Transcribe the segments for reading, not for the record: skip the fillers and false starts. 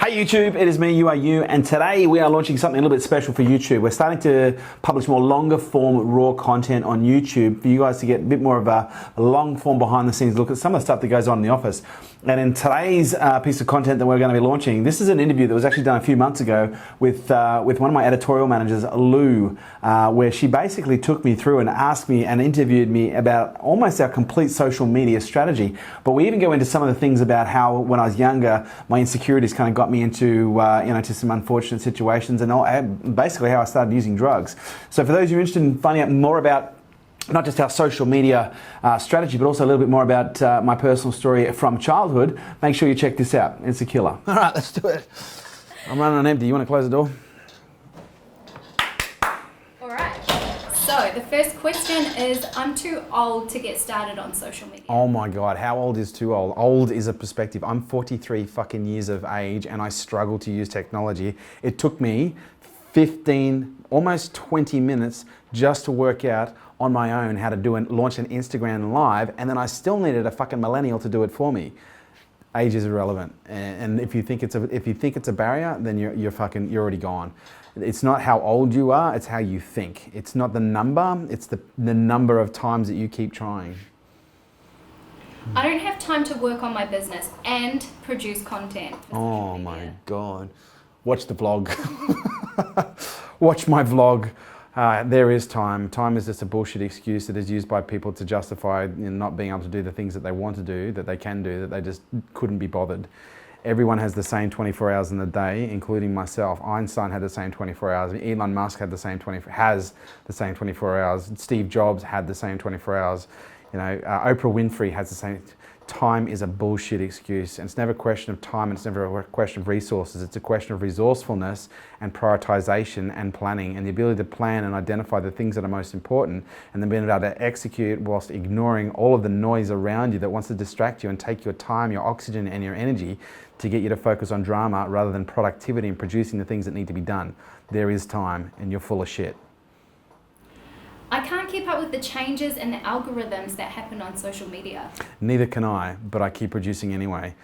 Hey YouTube, it is me, you are you, and today we are launching something a little bit special for YouTube. We're starting to publish more longer form raw content on YouTube for you guys to get a bit more of a long form behind the scenes look at some of the stuff that goes on in the office. And in today's piece of content that we're going to be launching, this is an interview that was actually done a few months ago with one of my editorial managers, Lou, where she basically took me through and asked me and interviewed me about almost our complete social media strategy. But we even go into some of the things about how when I was younger, my insecurities kind of got me into to some unfortunate situations and basically how I started using drugs. So for those who are interested in finding out more about not just our social media strategy, but also a little bit more about my personal story from childhood, make sure you check this out. It's a killer. All right, let's do it. I'm running on empty. You want to close the door? All right. So the first question is, I'm too old to get started on social media. Oh my God, how old is too old? Old is a perspective. I'm 43 fucking years of age and I struggle to use technology. It took me 15, almost 20 minutes just to work out on my own how to launch an Instagram live, and then I still needed a fucking millennial to do it for me. Age is irrelevant, and if you think it's a barrier, then you're already gone. It's not how old you are, it's how you think. It's not the number, it's the number of times that you keep trying. I don't have time to work on my business and produce content. Oh my God. Watch the vlog. Watch my vlog. There is time. Time is just a bullshit excuse that is used by people to justify not being able to do the things that they want to do, that they can do, that they just couldn't be bothered. Everyone has the same 24 hours in the day, including myself. Einstein had the same 24 hours. Elon Musk had the same 24 hours. Steve Jobs had the same 24 hours. Oprah Winfrey has the same. Time is a bullshit excuse, and it's never a question of time, and it's never a question of resources. It's a question of resourcefulness and prioritization and planning, and the ability to plan and identify the things that are most important, and then being able to execute whilst ignoring all of the noise around you that wants to distract you and take your time, your oxygen and your energy to get you to focus on drama rather than productivity and producing the things that need to be done. There is time, and you're full of shit. I can't keep up with the changes and the algorithms that happen on social media. Neither can I, but I keep producing anyway.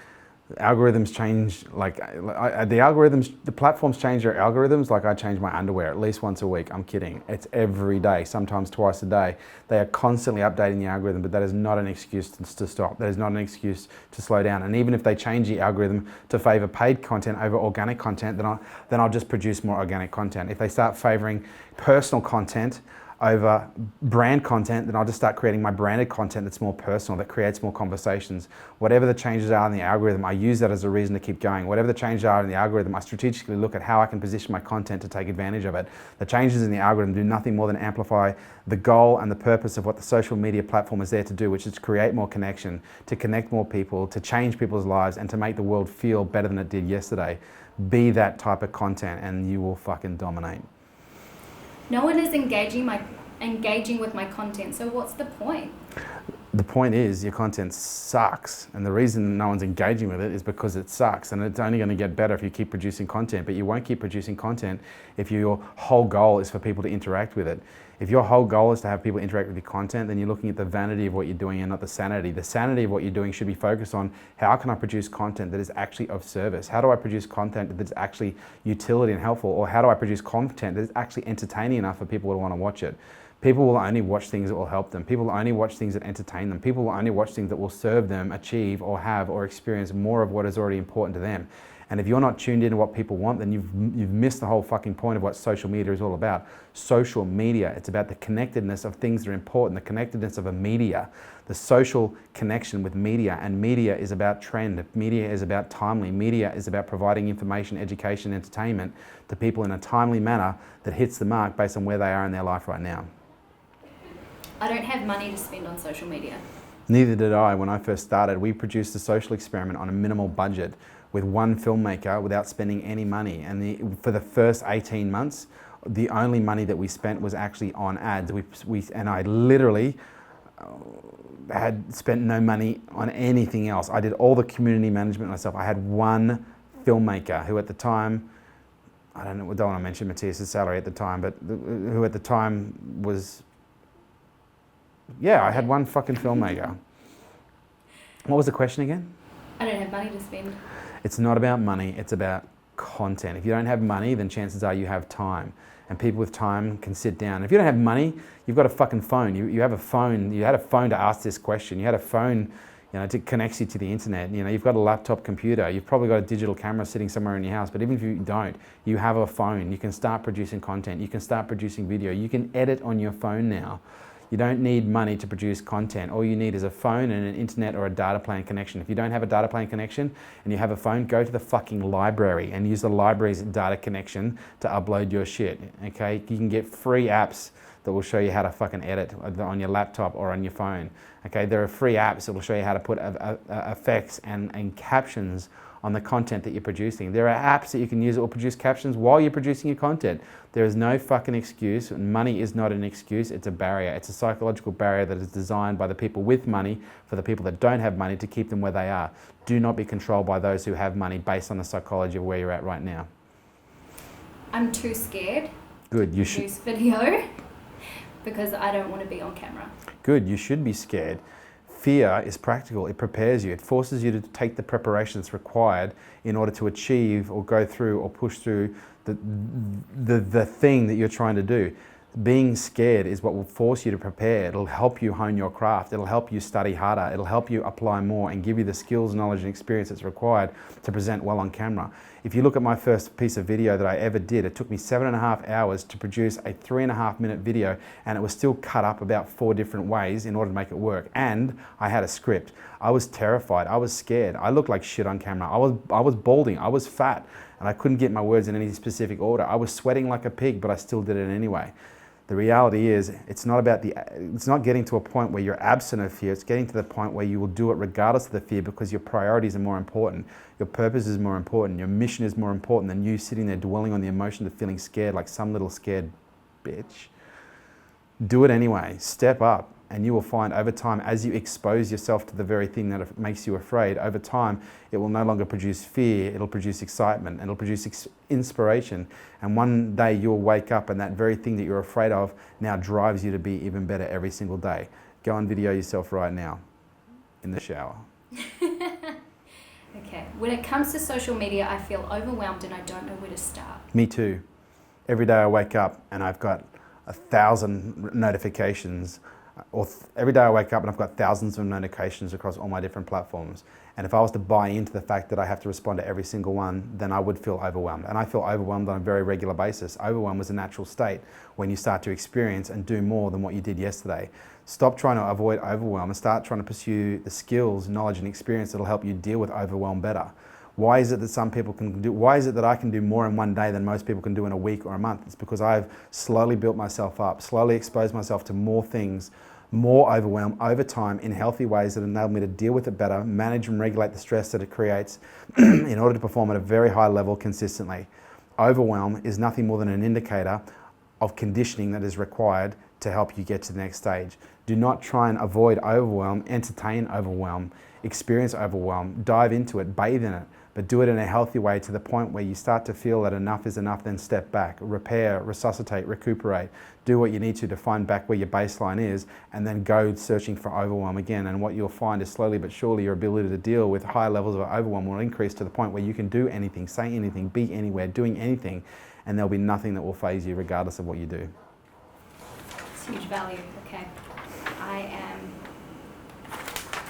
Algorithms change, the platforms change their algorithms like I change my underwear at least once a week. I'm kidding. It's every day, sometimes twice a day. They are constantly updating the algorithm, but that is not an excuse to stop. That is not an excuse to slow down. And even if they change the algorithm to favor paid content over organic content, then I'll just produce more organic content. If they start favoring personal content over brand content, then I'll just start creating my branded content that's more personal, that creates more conversations. Whatever the changes are in the algorithm, I use that as a reason to keep going. Whatever the changes are in the algorithm, I strategically look at how I can position my content to take advantage of it. The changes in the algorithm do nothing more than amplify the goal and the purpose of what the social media platform is there to do, which is to create more connection, to connect more people, to change people's lives, and to make the world feel better than it did yesterday. Be that type of content and you will fucking dominate. No one is engaging with my content, so what's the point? The point is your content sucks, and the reason no one's engaging with it is because it sucks, and it's only going to get better if you keep producing content, but you won't keep producing content if your whole goal is for people to interact with it. If your whole goal is to have people interact with your content, then you're looking at the vanity of what you're doing and not the sanity. The sanity of what you're doing should be focused on how can I produce content that is actually of service? How do I produce content that's actually utility and helpful? Or how do I produce content that is actually entertaining enough for people to want to watch it? People will only watch things that will help them. People will only watch things that entertain them. People will only watch things that will serve them, achieve or have or experience more of what is already important to them. And if you're not tuned into what people want, then you've missed the whole fucking point of what social media is all about. Social media, it's about the connectedness of things that are important, the connectedness of a media, the social connection with media. And media is about trend. Media is about timely. Media is about providing information, education, entertainment to people in a timely manner that hits the mark based on where they are in their life right now. I don't have money to spend on social media. Neither did I when I first started. We produced a social experiment on a minimal budget with one filmmaker without spending any money. And for the first 18 months, the only money that we spent was actually on ads. And I literally had spent no money on anything else. I did all the community management myself. I had one filmmaker who at the time, I don't want to mention Matthias's salary at the time, but who at the time was, I had one fucking filmmaker. What was the question again? I don't have money to spend. It's not about money, it's about content. If you don't have money, then chances are you have time. And people with time can sit down. If you don't have money, you've got a fucking phone. You have a phone. You had a phone to ask this question. You had a phone, to connect you to the internet. You've got a laptop computer. You've probably got a digital camera sitting somewhere in your house. But even if you don't, you have a phone. You can start producing content. You can start producing video. You can edit on your phone now. You don't need money to produce content. All you need is a phone and an internet or a data plan connection. If you don't have a data plan connection and you have a phone, go to the fucking library and use the library's data connection to upload your shit, okay? You can get free apps that will show you how to fucking edit on your laptop or on your phone, okay? There are free apps that will show you how to put effects and captions on the content that you're producing. There are apps that you can use that will produce captions while you're producing your content. There is no fucking excuse. Money is not an excuse, it's a barrier. It's a psychological barrier that is designed by the people with money for the people that don't have money to keep them where they are. Do not be controlled by those who have money based on the psychology of where you're at right now. I'm too scared. Good, you to should. Use video because I don't want to be on camera. Good, you should be scared. Fear is practical, it prepares you, it forces you to take the preparation that's required in order to achieve or go through or push through the thing that you're trying to do. Being scared is what will force you to prepare. It'll help you hone your craft. It'll help you study harder. It'll help you apply more and give you the skills, knowledge, and experience that's required to present well on camera. If you look at my first piece of video that I ever did, it took me 7.5 hours to produce a 3.5-minute video, and it was still cut up about 4 different ways in order to make it work. And I had a script. I was terrified. I was scared. I looked like shit on camera. I was balding. I was fat, and I couldn't get my words in any specific order. I was sweating like a pig, but I still did it anyway. The reality is, it's not getting to a point where you're absent of fear. It's getting to the point where you will do it regardless of the fear because your priorities are more important. Your purpose is more important. Your mission is more important than you sitting there dwelling on the emotion of feeling scared like some little scared bitch. Do it anyway. Step up. And you will find over time, as you expose yourself to the very thing that makes you afraid, over time, it will no longer produce fear, it'll produce excitement, and it'll produce inspiration. And one day you'll wake up and that very thing that you're afraid of now drives you to be even better every single day. Go and video yourself right now in the shower. Okay, when it comes to social media, I feel overwhelmed and I don't know where to start. Me too. Every day I wake up and I've got 1,000 notifications. Every day I wake up and I've got thousands of notifications across all my different platforms. And if I was to buy into the fact that I have to respond to every single one, then I would feel overwhelmed. And I feel overwhelmed on a very regular basis. Overwhelm is a natural state when you start to experience and do more than what you did yesterday. Stop trying to avoid overwhelm and start trying to pursue the skills, knowledge, and experience that will help you deal with overwhelm better. Why is it that some people can do, why is it that I can do more in one day than most people can do in a week or a month? It's because I've slowly built myself up, slowly exposed myself to more things, more overwhelm over time in healthy ways that enable me to deal with it better, manage and regulate the stress that it creates in order to perform at a very high level consistently. Overwhelm is nothing more than an indicator of conditioning that is required to help you get to the next stage. Do not try and avoid overwhelm, entertain overwhelm, experience overwhelm, dive into it, bathe in it, but do it in a healthy way to the point where you start to feel that enough is enough, then step back, repair, resuscitate, recuperate, do what you need to find back where your baseline is, and then go searching for overwhelm again. And what you'll find is slowly but surely your ability to deal with high levels of overwhelm will increase to the point where you can do anything, say anything, be anywhere, doing anything, and there'll be nothing that will faze you regardless of what you do. It's huge value, okay. I am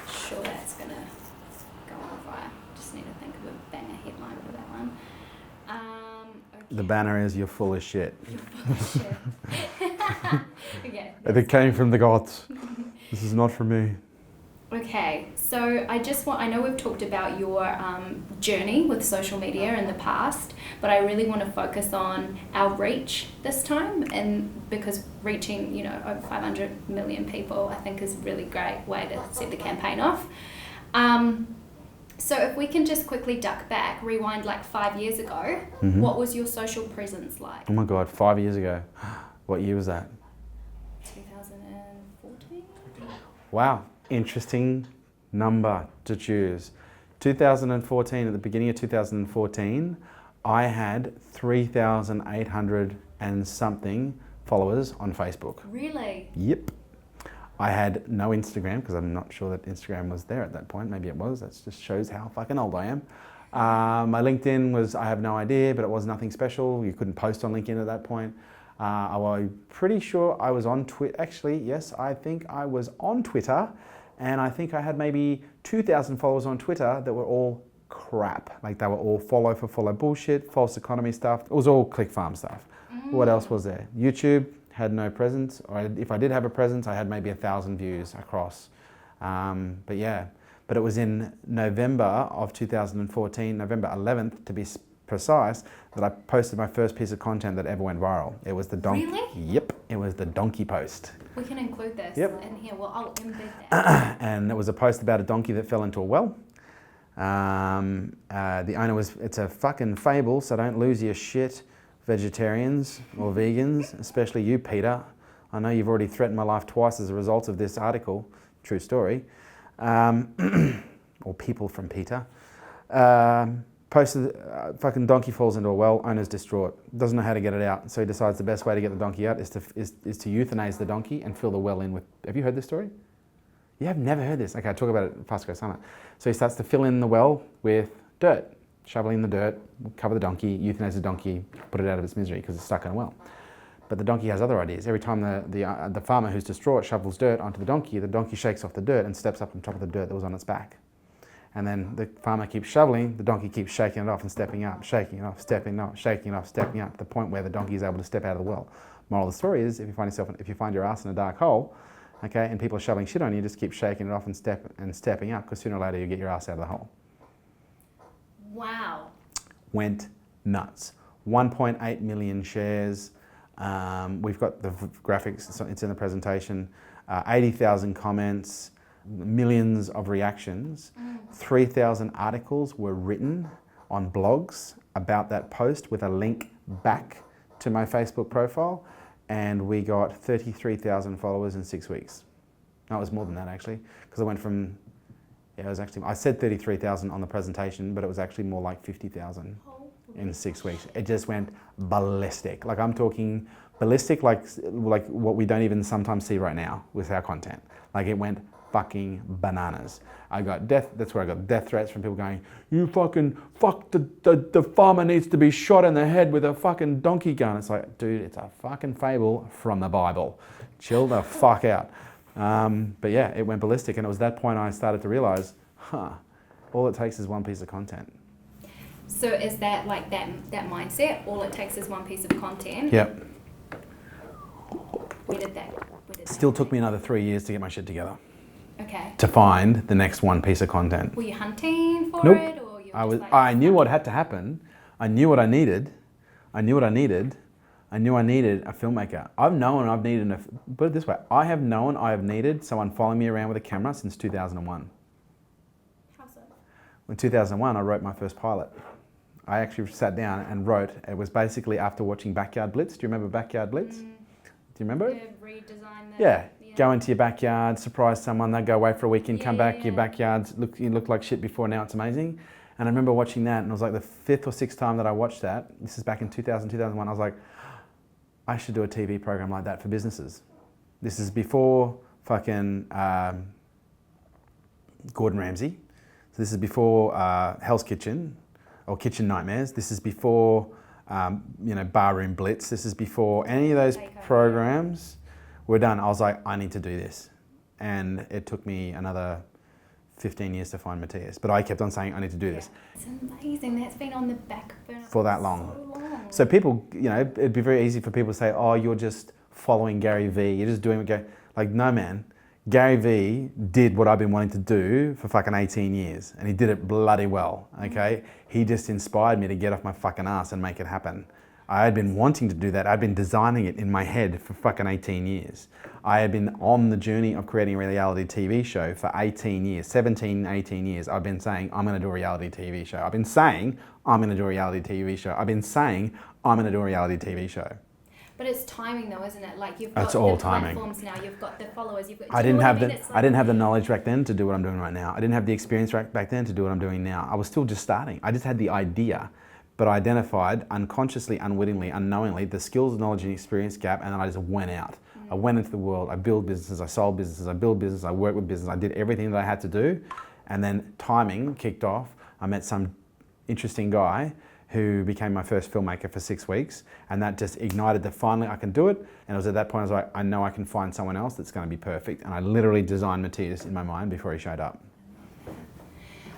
sure that's going to go on fire. Just need to think of a banger headline for that one. Okay. The banner is, you're full of shit. You're full of shit. Okay. If it came from the gods, this is not for me. Okay, so I know we've talked about your journey with social media in the past, but I really want to focus on our reach this time, and because reaching, over 500 million people, I think is a really great way to set the campaign off. So if we can just quickly duck back, rewind like 5 years ago, What was your social presence like? Oh my God, 5 years ago. What year was that? 2014? Wow. Interesting number to choose. 2014, at the beginning of 2014, I had 3,800 and something followers on Facebook. Really? Yep. I had no Instagram because I'm not sure that Instagram was there at that point. Maybe it was. That just shows how fucking old I am. My LinkedIn was, I have no idea, but it was nothing special. You couldn't post on LinkedIn at that point. I'm pretty sure I was on Twitter. Actually, yes, I think I was on Twitter, and I think I had maybe 2,000 followers on Twitter that were all crap. Like they were all follow for follow bullshit, false economy stuff. It was all click farm stuff. What else was there? YouTube had no presence, or if I did have a presence, I had maybe 1,000 views across. But yeah, but it was in November of 2014, November 11th to be precise, that I posted my first piece of content that ever went viral. It was the donkey. Really? Yep, it was the donkey post. We can include this in here. Well, I'll embed that. And it was a post about a donkey that fell into a well. The owner was, it's a fucking fable, so don't lose your shit, vegetarians or vegans, especially you, Peter. I know you've already threatened my life twice as a result of this article. True story. Or people from Peter. Posted, fucking donkey falls into a well, owner's distraught, doesn't know how to get it out, so he decides the best way to get the donkey out is to euthanize the donkey and fill the well in with, have you heard this story? You have never heard this? Okay, I'll talk about it at Fast Summit. So he starts to fill in the well with dirt, shovel in the dirt, cover the donkey, euthanize the donkey, put it out of its misery because it's stuck in a well. But the donkey has other ideas. Every time the farmer who's distraught shovels dirt onto the donkey shakes off the dirt and steps up on top of the dirt that was on its back. And then the farmer keeps shoveling, the donkey keeps shaking it off and stepping up, shaking it off, stepping up, shaking it off, stepping up, to the point where the donkey is able to step out of the well. Moral of the story is, if you find your ass in a dark hole, okay, and people are shoveling shit on you, just keep shaking it off and stepping up, because sooner or later you get your ass out of the hole. Wow. Went nuts. 1.8 million shares. We've got the graphics, it's in the presentation. 80,000 comments, millions of reactions. 3,000 articles were written on blogs about that post with a link back to my Facebook profile, and we got 33,000 followers in 6 weeks. No, it was more than that actually, because I went from, yeah, it was actually, I said 33,000 on the presentation, but it was actually more like 50,000 in 6 weeks. It just went ballistic. Like I'm talking ballistic, like what we don't even sometimes see right now with our content. Like it went fucking bananas. I got that's where I got death threats from people going, you fucking fuck, the farmer needs to be shot in the head with a fucking donkey gun. It's like, dude, it's a fucking fable from the Bible. Chill the fuck out. But yeah, it went ballistic, and it was that point I started to realize, all it takes is one piece of content. So is that like that mindset? All it takes is one piece of content? Yep. Where did that Still took me another 3 years to get my shit together. Okay. To find the next one piece of content. Were you hunting for Nope. it, or you were I was. just like, I knew what had to happen. I knew what I needed. I knew I needed a filmmaker. I've known I've needed put it this way. I have known I have needed someone following me around with a camera since 2001. How so? In 2001, I wrote my first pilot. I actually sat down and wrote. It was basically after watching Backyard Blitz. Do you remember Backyard Blitz? Do you remember it? Redesign that. Yeah. Go into your backyard, surprise someone, they'll go away for a weekend, come back, your backyards you look like shit before, now it's amazing. And I remember watching that, and it was like the 5th or 6th time that I watched that. This is back in 2000, 2001. I was like, I should do a TV program like that for businesses. This is before fucking Gordon Ramsay. So this is before Hell's Kitchen or Kitchen Nightmares. This is before Barroom Blitz. This is before any of those programs were done. I was like, I need to do this. And it took me another 15 years to find Matthias. But I kept on saying, I need to do this. It's amazing. That's been on the back burner for that long. So people, it'd be very easy for people to say, oh, you're just following Gary Vee. You're just doing what Gary... Like, no, man. Gary Vee did what I've been wanting to do for fucking 18 years. And he did it bloody well, okay? He just inspired me to get off my fucking ass and make it happen. I had been wanting to do that. I'd been designing it in my head for fucking 18 years. I had been on the journey of creating a reality TV show for 18 years, 17, 18 years. I've been saying, I'm gonna do a reality TV show. I've been saying, I'm gonna do a reality TV show. I've been saying, I'm gonna do a reality TV show. But it's timing though, isn't it? Like you've got That's all the timing. platforms now, you've got the followers, you've got... I didn't have the knowledge back then to do what I'm doing right now. I didn't have the experience back then to do what I'm doing now. I was still just starting. I just had the idea. But I identified unconsciously, unwittingly, unknowingly the skills, knowledge and experience gap, and then I just went out. I went into the world, I built businesses, I sold businesses, I built business, I worked with business, I did everything that I had to do, and then timing kicked off. I met some interesting guy who became my first filmmaker for 6 weeks, and that just ignited the finally I can do it. And it was at that point I was like, I know I can find someone else that's going to be perfect. And I literally designed Matthias in my mind before he showed up.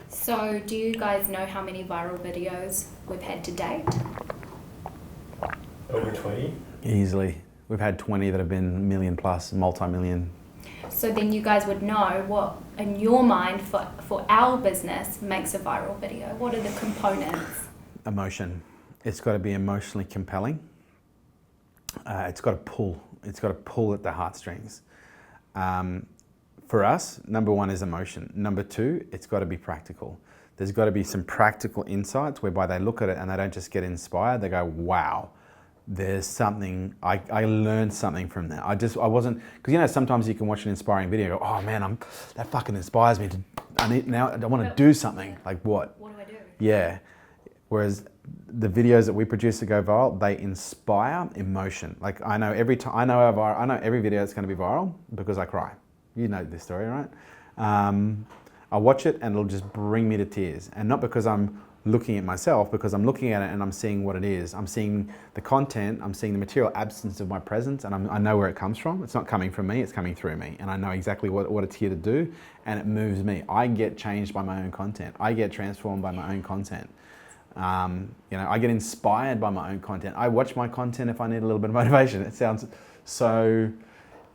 So do you guys know how many viral videos we've had to date? Over 20? Easily. We've had 20 that have been million plus, multi-million. So then you guys would know what, in your mind, for our business makes a viral video. What are the components? Emotion. It's got to be emotionally compelling. It's got to pull. It's got to pull at the heartstrings. For us, number one is emotion. Number two, it's got to be practical. There's got to be some practical insights whereby they look at it and they don't just get inspired. They go, wow, there's something, I learned something from that. I wasn't, because you know, sometimes you can watch an inspiring video and go, oh man, that fucking inspires me I want to do something. Like what? What do I do? Yeah. Whereas the videos that we produce that go viral, they inspire emotion. Like I know every video that's going to be viral because I cry. You know this story, right? I watch it and it'll just bring me to tears. And not because I'm looking at myself, because I'm looking at it and I'm seeing what it is. I'm seeing the content, I'm seeing the material absence of my presence, and I know where it comes from. It's not coming from me, it's coming through me. And I know exactly what it's here to do, and it moves me. I get changed by my own content. I get transformed by my own content. I get inspired by my own content. I watch my content if I need a little bit of motivation. It sounds so,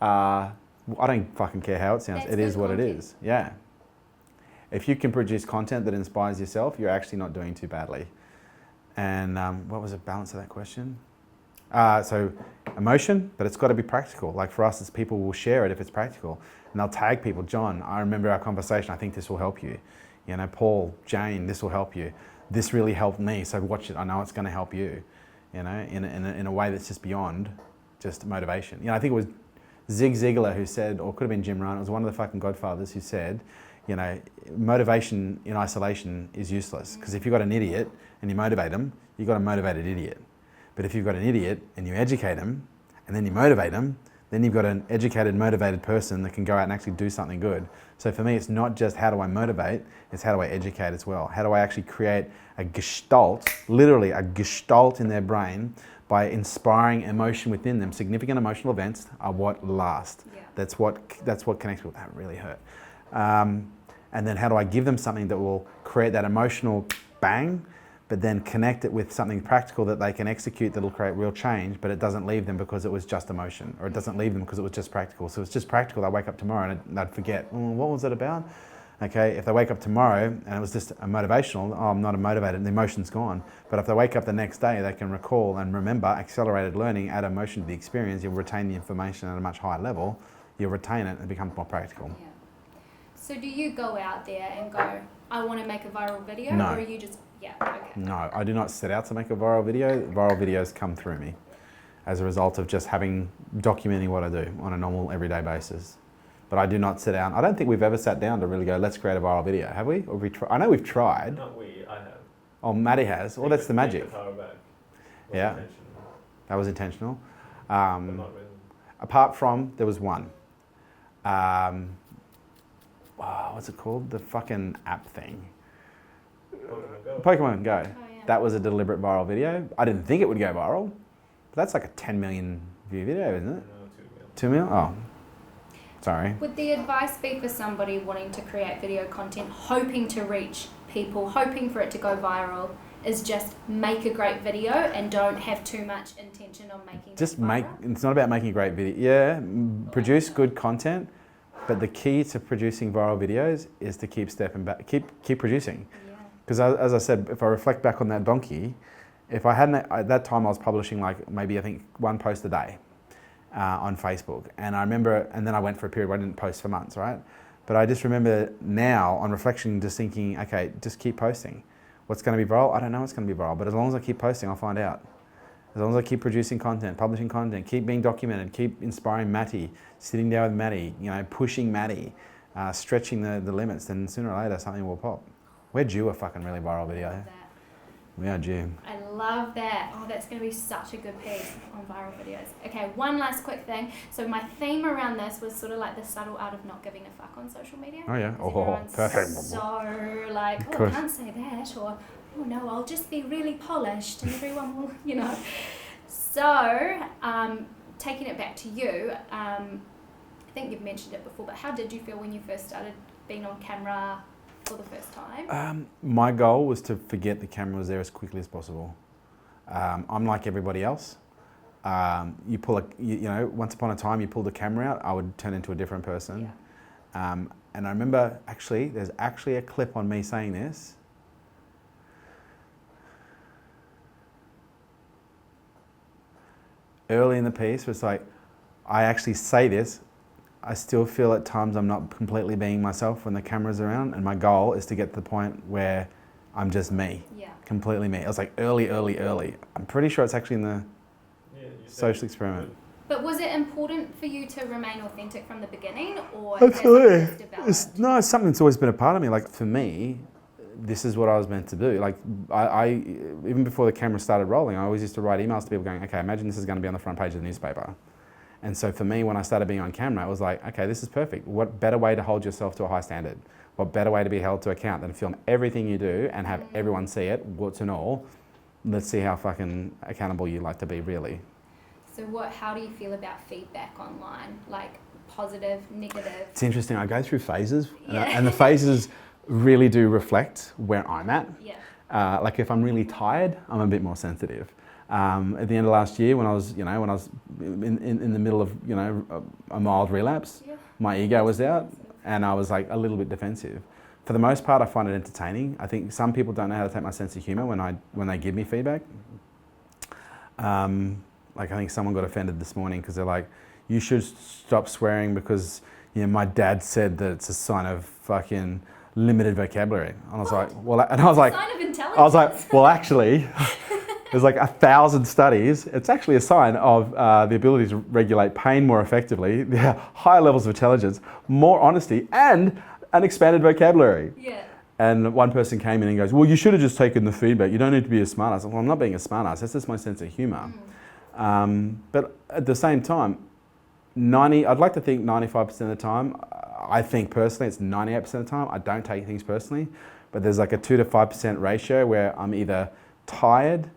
I don't fucking care how it sounds. It is what it is. Yeah. If you can produce content that inspires yourself, you're actually not doing too badly. And what was the balance of that question? So emotion, but it's got to be practical. Like for us, it's people will share it if it's practical. And they'll tag people. John, I remember our conversation. I think this will help you. You know, Paul, Jane, this will help you. This really helped me, so watch it. I know it's going to help you. You know, in a way that's just beyond just motivation. You know, I think it was Zig Ziglar who said, or it could have been Jim Rohn, it was one of the fucking godfathers who said, you know, motivation in isolation is useless. Because if you've got an idiot and you motivate them, you've got a motivated idiot. But if you've got an idiot and you educate them and then you motivate them, then you've got an educated, motivated person that can go out and actually do something good. So for me, it's not just how do I motivate, it's how do I educate as well. How do I actually create a gestalt, literally a gestalt in their brain by inspiring emotion within them. Significant emotional events are what last. Yeah. That's what connects people. That really hurt. And then how do I give them something that will create that emotional bang, but then connect it with something practical that they can execute that will create real change, but it doesn't leave them because it was just emotion, or it doesn't leave them because it was just practical. So it's just practical. They wake up tomorrow and they'd forget, what was it about? Okay, if they wake up tomorrow and it was just a motivational, I'm not motivated, the emotion's gone. But if they wake up the next day, they can recall and remember accelerated learning, add emotion to the experience, you'll retain the information at a much higher level, you'll retain it and it becomes more practical. Yeah. So do you go out there and go, I want to make a viral video? No. Or are you just, yeah, okay. No, I do not set out to make a viral video. Viral videos come through me as a result of just documenting what I do on a normal everyday basis. But I do not sit down. I don't think we've ever sat down to really go, let's create a viral video, have we? Or I know we've tried. Not we, I have. Oh, Maddie has. Well, that's the magic. Yeah, intentional. that was intentional. But not really. Apart from, there was one. What's it called? The fucking app thing. Pokemon Go. Oh, yeah. That was a deliberate viral video. I didn't think it would go viral. But that's like a 10 million view video, isn't it? No, 2 million? Oh. Sorry. Would the advice be for somebody wanting to create video content, hoping to reach people, hoping for it to go viral, is just make a great video and don't have too much intention on making it viral? It's not about making a great video. Yeah, produce good content, but the key to producing viral videos is to keep stepping back, keep producing. Because as I said, if I reflect back on that donkey, if I hadn't, at that time I was publishing like maybe I think one post a day on Facebook. And I remember, and then I went for a period where I didn't post for months, right? But I just remember now on reflection just thinking, okay, just keep posting. What's going to be viral? I don't know what's going to be viral, but as long as I keep posting, I'll find out. As long as I keep producing content, publishing content, keep being documented, keep inspiring Matty, sitting down with Matty, pushing Matty, stretching the limits, then sooner or later something will pop. We're due a fucking really viral video. We are due. I love that. Oh, that's going to be such a good piece on viral videos. Okay, one last quick thing. So my theme around this was sort of like the subtle art of not giving a fuck on social media. Oh yeah. Everyone's perfect. so like, I can't say that, or oh no, I'll just be really polished and everyone will, you know. So, taking it back to you, I think you've mentioned it before, but how did you feel when you first started being on camera for the first time? My goal was to forget the camera was there as quickly as possible. I'm like everybody else. You know, once upon a time you pulled the camera out, I would turn into a different person. Yeah. And I remember there's actually a clip on me saying this. Early in the piece, was like, I actually say this, I still feel at times I'm not completely being myself when the camera's around, and my goal is to get to the point where I'm just me, completely me. It was like early. I'm pretty sure it's actually in the social experiment. But was it important for you to remain authentic from the beginning, or Absolutely. has it just developed? It's something that's always been a part of me. Like for me, this is what I was meant to do. Like I even before the camera started rolling, I always used to write emails to people going, okay, imagine this is going to be on the front page of the newspaper. And so for me, when I started being on camera, it was like, okay, this is perfect. What better way to hold yourself to a high standard? What better way to be held to account than film everything you do and have everyone see it, warts and all? Let's see how fucking accountable you like to be, really. So how do you feel about feedback online? Like positive, negative? It's interesting. I go through phases, and the phases really do reflect where I'm at. Yeah. Like if I'm really tired, I'm a bit more sensitive. At the end of last year, when I was in the middle of a mild relapse, my ego was out, and I was like a little bit defensive. For the most part, I find it entertaining. I think some people don't know how to take my sense of humour when they give me feedback. Like I think someone got offended this morning because they're like, you should stop swearing because my dad said that it's a sign of fucking limited vocabulary. And I was like, well, and I was like, sign of intelligence. I was like, well, actually, there's like 1,000 studies. It's actually a sign of the ability to regulate pain more effectively, higher levels of intelligence, more honesty, and an expanded vocabulary. Yeah. And one person came in and goes, well, you should have just taken the feedback. You don't need to be a smartass. Well, I'm not being a smartass. That's just my sense of humour. But at the same time, I'd like to think 95% of the time, I think personally it's 98% of the time, I don't take things personally, but there's like a 2 to 5% ratio where I'm either tired,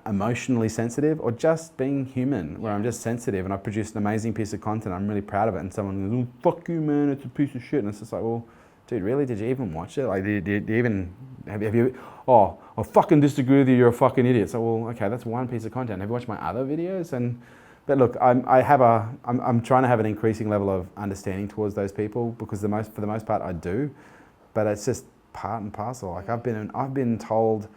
emotionally sensitive, or just being human, where I'm just sensitive and I produced an amazing piece of content, I'm really proud of it, and someone goes, oh, fuck you man, it's a piece of shit, and it's just like, well, dude, really? Did you even watch it? Like, did you even, have you, oh, I fucking disagree with you, you're a fucking idiot. So, well, okay, that's one piece of content. Have you watched my other videos? But look, I'm trying to have an increasing level of understanding towards those people, because for the most part I do, but it's just part and parcel. Like I've been told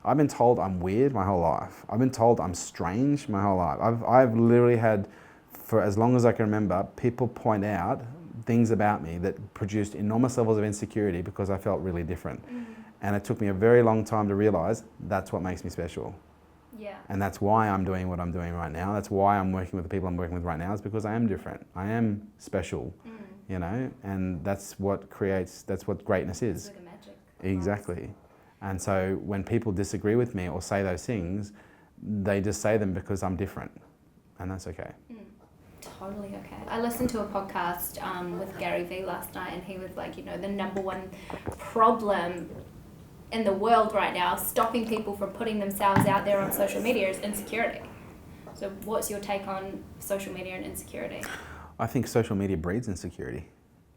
I'm weird my whole life. I've been told I'm strange my whole life. I've literally had, for as long as I can remember, people point out things about me that produced enormous levels of insecurity because I felt really different. And it took me a very long time to realise that's what makes me special. Yeah. And that's why I'm doing what I'm doing right now. That's why I'm working with the people I'm working with right now, is because I am different. I am special, and that's what greatness is. It's like a magic. Exactly. And so when people disagree with me or say those things, they just say them because I'm different, and that's okay. Totally okay. I listened to a podcast with Gary Vee last night, and he was like, the number one problem in the world right now, stopping people from putting themselves out there on social media, is insecurity. So what's your take on social media and insecurity? I think social media breeds insecurity.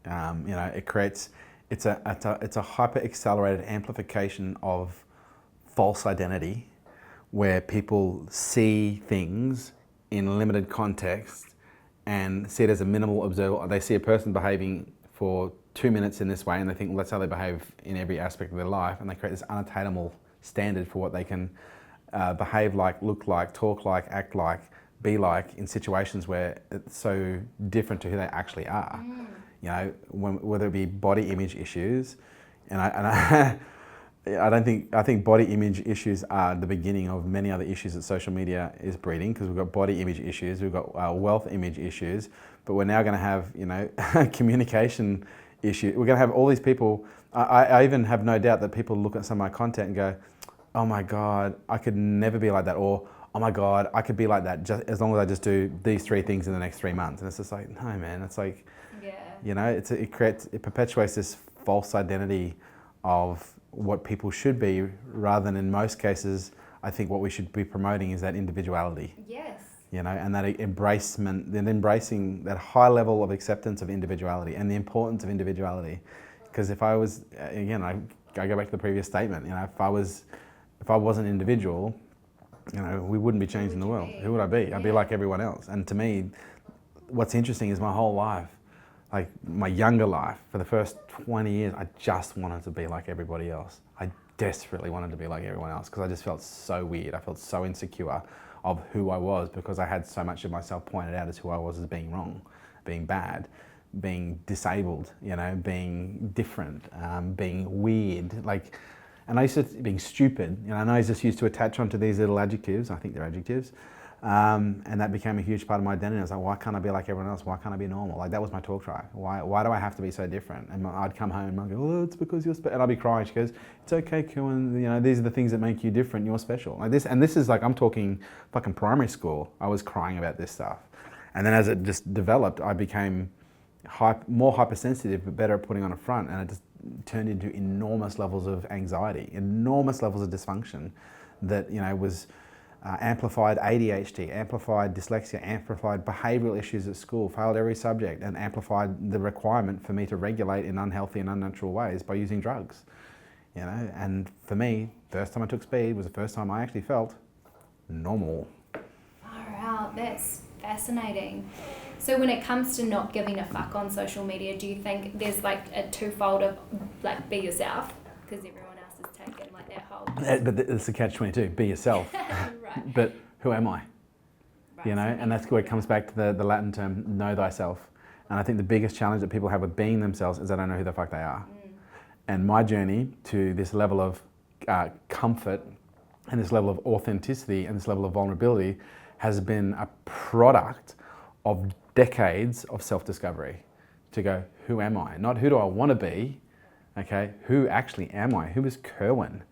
It creates, it's a hyper accelerated amplification of false identity, where people see things in limited context and see it as a minimal observable. They see a person behaving for 2 minutes in this way and they think, well, that's how they behave in every aspect of their life, and they create this unattainable standard for what they can behave like, look like, talk like, act like, be like in situations where it's so different to who they actually are. Whether it be body image issues, I think body image issues are the beginning of many other issues that social media is breeding, because we've got body image issues, we've got wealth image issues, but we're now going to have communication issues. We're going to have all these people. I even have no doubt that people look at some of my content and go, oh my God, I could never be like that, or oh my God, I could be like that just as long as I just do these 3 things in the next 3 months. And it's just like, no man, it's like, it perpetuates this false identity of what people should be, rather than in most cases, I think what we should be promoting is that individuality. Yes. You know, and that embracing that high level of acceptance of individuality and the importance of individuality. Because if I was, again, I go back to the previous statement, you know, if I wasn't individual, you know, we wouldn't be changing the world. Who would I be? I'd be like everyone else. And to me, what's interesting is my whole life, like my younger life, for the first 20 years, I just wanted to be like everybody else. I desperately wanted to be like everyone else because I just felt so weird. I felt so insecure of who I was because I had so much of myself pointed out as who I was as being wrong, being bad, being disabled, you know, being different, being weird, like, and I used to, being stupid, you know, and I just used to attach onto these little adjectives, I think they're adjectives, and that became a huge part of my identity. I was like, why can't I be like everyone else? Why can't I be normal? Like, that was my talk track. Why do I have to be so different? And I'd come home and I'd go, oh, it's because you're special. And I'd be crying. She goes, it's okay, Kerwin, you know, these are the things that make you different. You're special. Like this, and this is like, I'm talking fucking primary school. I was crying about this stuff. And then as it just developed, I became more hypersensitive, but better at putting on a front. And it just turned into enormous levels of anxiety, enormous levels of dysfunction that, you know, was amplified ADHD, amplified dyslexia, amplified behavioural issues at school, failed every subject, and amplified the requirement for me to regulate in unhealthy and unnatural ways by using drugs. You know, and for me, first time I took speed was the first time I actually felt normal. Far out, that's fascinating. So when it comes to not giving a fuck on social media, do you think there's like a twofold of like be yourself, because everyone else is taking like that whole... But it's the catch-22, be yourself. Right. But who am I? Right. You know, and that's where it comes back to the Latin term, know thyself. And I think the biggest challenge that people have with being themselves is they don't know who the fuck they are. And my journey to this level of comfort and this level of authenticity and this level of vulnerability has been a product of decades of self-discovery. To go, who am I? Not who do I want to be, okay? Who actually am I? Who is Kerwin?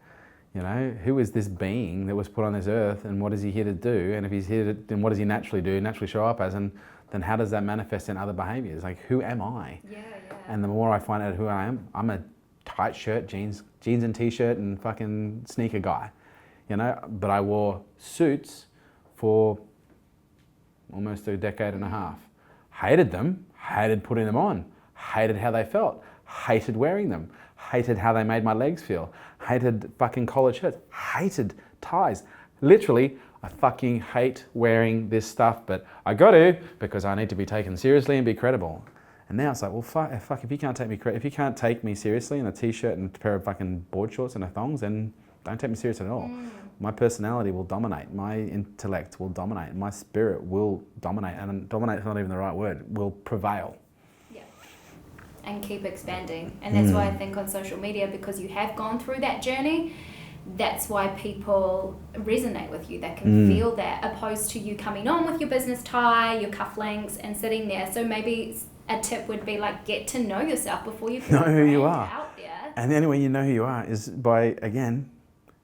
You know, who is this being that was put on this earth, and what is he here to do? And if he's here to, then what does he naturally do, naturally show up as? And then how does that manifest in other behaviors? Like, who am I? Yeah. And the more I find out who I am, I'm a tight shirt, jeans and t-shirt and fucking sneaker guy, you know? But I wore suits for almost a decade and a half. Hated them, hated putting them on, hated how they felt, hated wearing them, hated how they made my legs feel, hated fucking collared shirts, hated ties. Literally, I fucking hate wearing this stuff, but I got to because I need to be taken seriously and be credible. And now it's like, well, fuck, if you can't take me seriously in a t-shirt and a pair of fucking board shorts and a thongs, then don't take me seriously at all. My personality will dominate, my intellect will dominate, my spirit will dominate, and dominate's not even the right word, will prevail. Yeah. And keep expanding. And that's why I think on social media, because you have gone through that journey, that's why people resonate with you. They can feel that, opposed to you coming on with your business tie, your cufflinks, and sitting there. So maybe a tip would be like, get to know yourself before you put know who you brand are out there. And the only way you know who you are is by, again,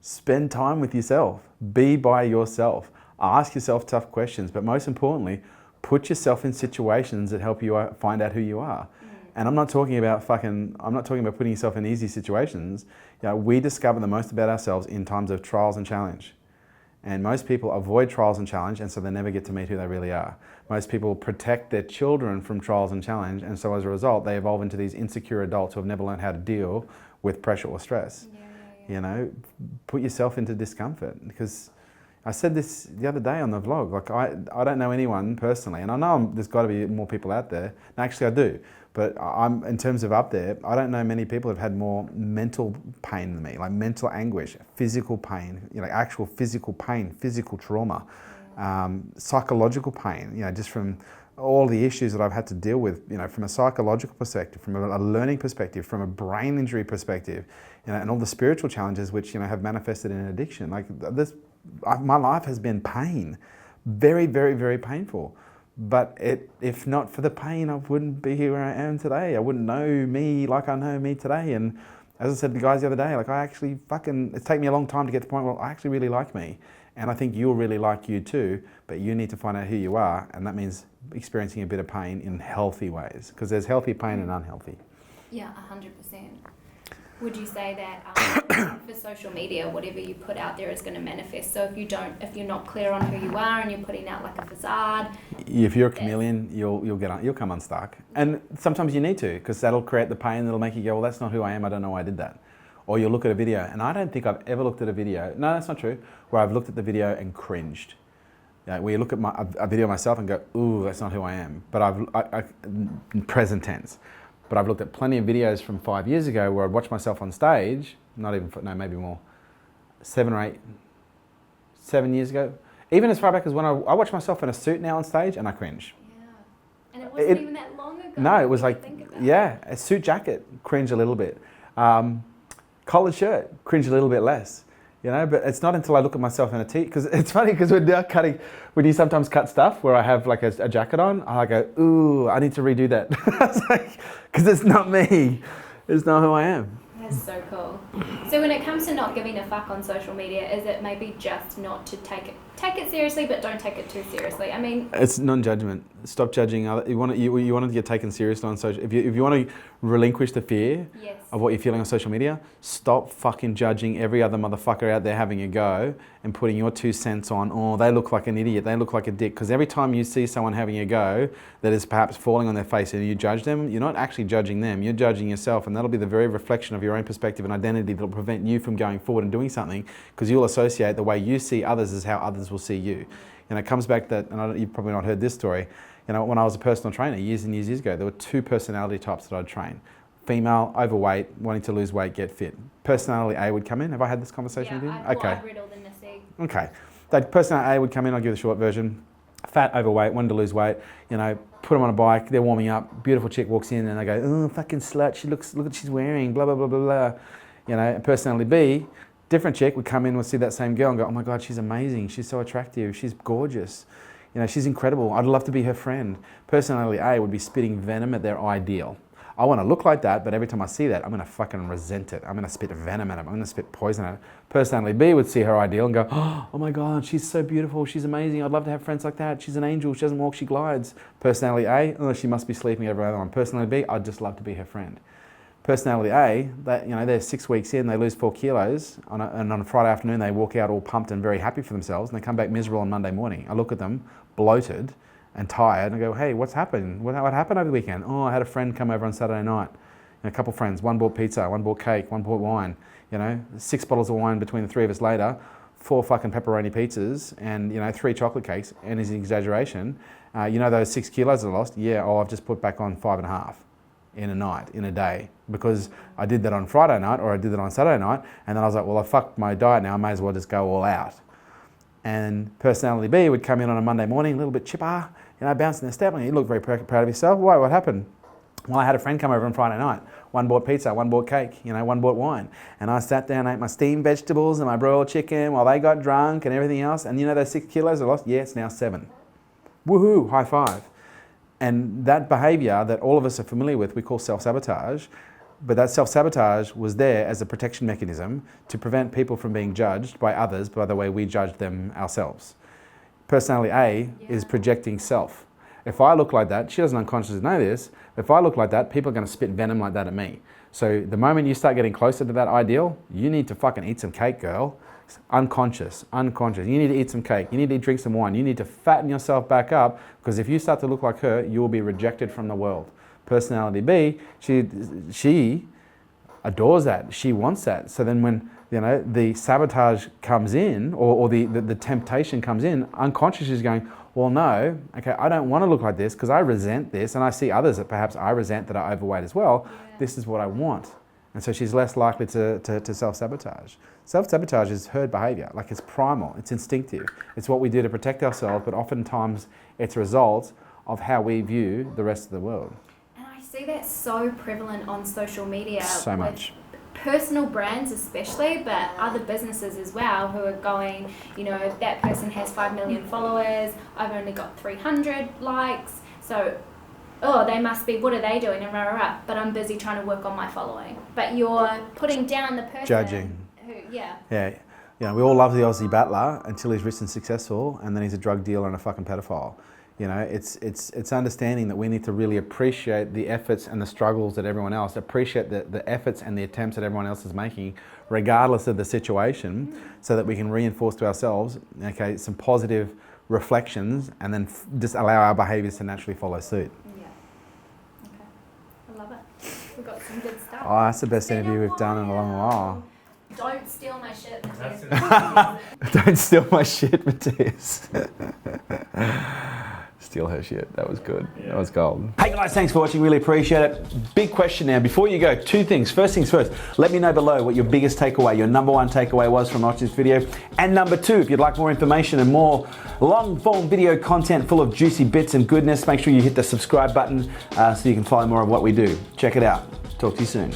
spend time with yourself. Be by yourself. Ask yourself tough questions, but most importantly, put yourself in situations that help you find out who you are. And I'm not talking about putting yourself in easy situations. You know, we discover the most about ourselves in times of trials and challenge. And most people avoid trials and challenge, and so they never get to meet who they really are. Most people protect their children from trials and challenge, and so as a result, they evolve into these insecure adults who have never learned how to deal with pressure or stress. You know, put yourself into discomfort, because I said this the other day on the vlog, like I don't know anyone personally, and I know there's got to be more people out there. And actually I do, but I'm, in terms of up there, I don't know many people who've had more mental pain than me, like mental anguish, physical pain, you know, actual physical pain, physical trauma, psychological pain, you know, just from all the issues that I've had to deal with, you know, from a psychological perspective, from a learning perspective, from a brain injury perspective, you know, and all the spiritual challenges which, you know, have manifested in addiction. Like this, my life has been pain, very, very, very painful. But if not for the pain, I wouldn't be here where I am today. I wouldn't know me like I know me today. And as I said to the guys the other day, like it's taken me a long time to get to the point where I actually really like me. And I think you'll really like you too, but you need to find out who you are. And that means experiencing a bit of pain in healthy ways, because there's healthy pain and unhealthy. Yeah, 100%. Would you say that for social media, whatever you put out there is going to manifest? So if you're not clear on who you are and you're putting out like a facade, if you're a chameleon, you'll come unstuck, and sometimes you need to, because that'll create the pain. That'll make you go, well, that's not who I am. I don't know why I did that. Or you'll look at a video, and I don't think I've ever looked at a video. No, that's not true. Where I've looked at the video and cringed. Where you look at a video of myself and go, ooh, that's not who I am. But I present tense. But I've looked at plenty of videos from 5 years ago where I'd watch myself on stage, maybe more, 7 years ago. Even as far back as when I watch myself in a suit now on stage and I cringe. yeah, and it wasn't even that long ago. No, it was when you like, think about it. yeah, a suit jacket, cringe a little bit. Collared shirt, cringe a little bit less. You know, but it's not until I look at myself in a tee, because it's funny because when you sometimes cut stuff where I have like a jacket on, I go, ooh, I need to redo that. Because it's not me. It's not who I am. That's so cool. So when it comes to not giving a fuck on social media, is it maybe just not to take it seriously, but don't take it too seriously? I mean, it's non-judgment. Stop judging other. You want to get taken seriously on social. If you want to relinquish the fear yes. of what you're feeling on social media, stop fucking judging every other motherfucker out there having a go and putting your 2 cents on. Oh, they look like an idiot. They look like a dick. Because every time you see someone having a go that is perhaps falling on their face and you judge them, you're not actually judging them. You're judging yourself, and that'll be the very reflection of your own perspective and identity that'll prevent you from going forward and doing something, because you'll associate the way you see others as how others will see you. And it comes back that, and you've probably not heard this story, you know, when I was a personal trainer years and years ago, there were 2 personality types that I'd train. Female, overweight, wanting to lose weight, get fit. Personality A would come in. Have I had this conversation with you? Okay. I've read all the nitty. Okay. That personality A would come in, I'll give the short version. Fat, overweight, wanted to lose weight, you know, put them on a bike, they're warming up, beautiful chick walks in and they go, oh, fucking slut, look what she's wearing, blah, blah, blah, blah, blah. You know, personality B, different chick would come in, would see that same girl and go, oh my God, she's amazing, she's so attractive, she's gorgeous, you know, she's incredible, I'd love to be her friend. Personality A would be spitting venom at their ideal. I want to look like that, but every time I see that, I'm going to fucking resent it. I'm going to spit venom at it. I'm going to spit poison at it. Personality B would see her ideal and go, oh my God, she's so beautiful. She's amazing. I'd love to have friends like that. She's an angel. She doesn't walk, she glides. Personality A, oh, she must be sleeping every other one. Personality B, I'd just love to be her friend. Personality A, you know, they're 6 weeks in, they lose 4 kilos, and on a Friday afternoon they walk out all pumped and very happy for themselves, and they come back miserable on Monday morning. I look at them, bloated and tired, and I go, hey, what's happened? What happened over the weekend? Oh, I had a friend come over on Saturday night. And a couple of friends, one bought pizza, one bought cake, one bought wine. You know, 6 bottles of wine between the 3 of us later, 4 fucking pepperoni pizzas, and, you know, 3 chocolate cakes, and is an exaggeration. You know those 6 kilos I lost? Yeah, I've just put back on 5.5 in a night, in a day, because I did that on Friday night or I did that on Saturday night, and then I was like, well, I fucked my diet now, I may as well just go all out. And personality B would come in on a Monday morning, a little bit chipper, you know, bouncing their step, and you look very proud of yourself. Why, what happened? Well, I had a friend come over on Friday night. One bought pizza, one bought cake, you know, one bought wine. And I sat there and ate my steamed vegetables and my broiled chicken while they got drunk and everything else. And you know those 6 kilos I lost? Yeah, it's now 7. Woohoo, high five. And that behaviour that all of us are familiar with, we call self-sabotage, but that self-sabotage was there as a protection mechanism to prevent people from being judged by others by the way we judge them ourselves. Personality A is projecting self. If I look like that, she doesn't unconsciously know this, if I look like that, people are going to spit venom like that at me. So the moment you start getting closer to that ideal, you need to fucking eat some cake, girl. Unconscious. You need to eat some cake. You need to drink some wine. You need to fatten yourself back up, because if you start to look like her, you will be rejected from the world. Personality B, she adores that. She wants that. So then when, you know, the sabotage comes in, or the temptation comes in, unconsciously is going, well, no, okay, I don't want to look like this because I resent this, and I see others that perhaps I resent that are overweight as well. Yeah. This is what I want. And so she's less likely to self-sabotage. Self-sabotage is herd behaviour, like it's primal, it's instinctive. It's what we do to protect ourselves, but oftentimes it's a result of how we view the rest of the world. And I see that so prevalent on social media. So much. Personal brands especially, but other businesses as well, who are going, you know, that person has 5 million followers, I've only got 300 likes, so they must be, what are they doing, and rah, rah, rah, but I'm busy trying to work on my following. But you're putting down the person. Judging. Yeah. You know, we all love the Aussie battler until he's rich and successful, and then he's a drug dealer and a fucking pedophile. You know, it's understanding that we need to really appreciate the efforts and the struggles that everyone else, appreciate the efforts and the attempts that everyone else is making, regardless of the situation, so that we can reinforce to ourselves, okay, some positive reflections, and then just allow our behaviours to naturally follow suit. Yeah. Okay. I love it. We've got some good stuff. Oh, that's the best interview we've done in a long while. Don't steal my shit, That's Matthias. Don't steal my shit, Matthias. Steal her shit. That was good. Yeah. That was gold. Hey guys, thanks for watching. Really appreciate it. Big question now. Before you go, two things. First things first, let me know below what your biggest takeaway, your number one takeaway was from watching this video. And number two, if you'd like more information and more long form video content full of juicy bits and goodness, make sure you hit the subscribe button so you can follow more of what we do. Check it out. Talk to you soon.